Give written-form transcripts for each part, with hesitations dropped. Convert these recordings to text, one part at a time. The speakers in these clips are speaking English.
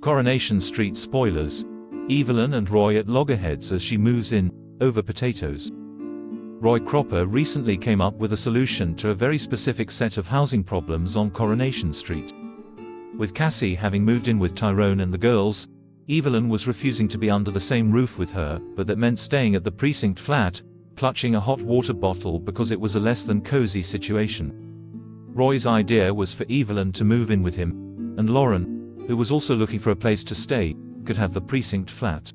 Coronation Street spoilers, Evelyn and Roy at loggerheads as she moves in, over potatoes. Roy Cropper recently came up with a solution to a very specific set of housing problems on Coronation Street. With Cassie having moved in with Tyrone and the girls, Evelyn was refusing to be under the same roof with her, but that meant staying at the precinct flat, clutching a hot water bottle because it was a less than cozy situation. Roy's idea was for Evelyn to move in with him, and Lauren, who was also looking for a place to stay, could have the precinct flat.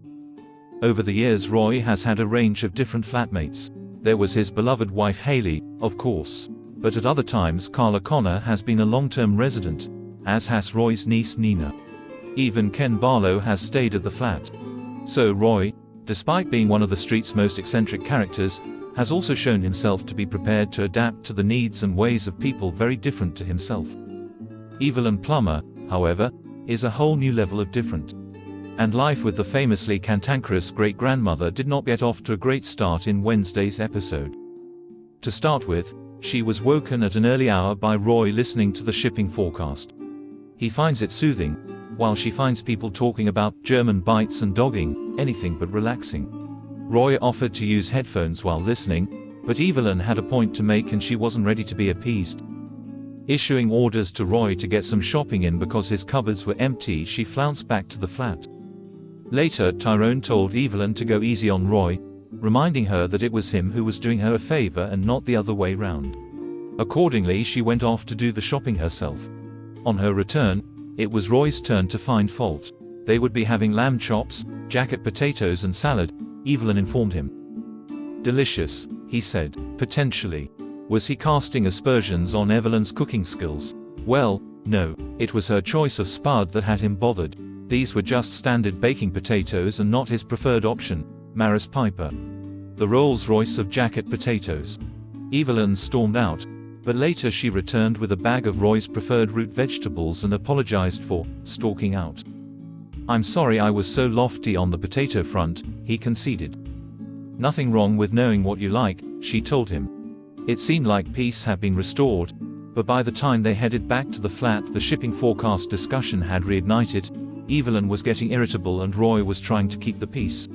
Over the years Roy has had a range of different flatmates. There was his beloved wife Hayley, of course. But at other times Carla Connor has been a long-term resident, as has Roy's niece Nina. Even Ken Barlow has stayed at the flat. So Roy, despite being one of the street's most eccentric characters, has also shown himself to be prepared to adapt to the needs and ways of people very different to himself. Evelyn Plummer, however, is a whole new level of different. And life with the famously cantankerous great-grandmother did not get off to a great start in Wednesday's episode. To start with, she was woken at an early hour by Roy listening to the shipping forecast. He finds it soothing, while she finds people talking about German bites and dogging, anything but relaxing. Roy offered to use headphones while listening, but Evelyn had a point to make and she wasn't ready to be appeased. Issuing orders to Roy to get some shopping in because his cupboards were empty, she flounced back to the flat. Later, Tyrone told Evelyn to go easy on Roy, reminding her that it was him who was doing her a favor and not the other way round. Accordingly, she went off to do the shopping herself. On her return, it was Roy's turn to find fault. They would be having lamb chops, jacket potatoes and salad, Evelyn informed him. Delicious, he said, potentially. Was he casting aspersions on Evelyn's cooking skills? Well, no, it was her choice of spud that had him bothered. These were just standard baking potatoes and not his preferred option, Maris Piper. The Rolls-Royce of jacket potatoes. Evelyn stormed out, but later she returned with a bag of Roy's preferred root vegetables and apologized for stalking out. I'm sorry I was so lofty on the potato front, he conceded. Nothing wrong with knowing what you like, she told him. It seemed like peace had been restored, but by the time they headed back to the flat the shipping forecast discussion had reignited. Evelyn was getting irritable and Roy was trying to keep the peace.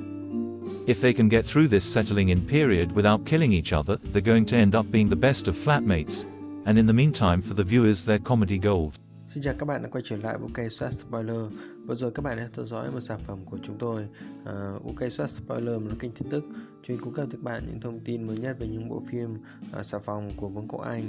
If they can get through this settling in period without killing each other, they're going to end up being the best of flatmates, and in the meantime for the viewers they're comedy gold. Xin chào các bạn đã quay trở lại UK Soát Spoiler. Vừa rồi các bạn đã theo dõi một sản phẩm của chúng tôi, UK Soát Spoiler, một kênh tin tức chuyên cung cấp cho các bạn những thông tin mới nhất về những bộ phim xà phòng của Vương quốc Anh.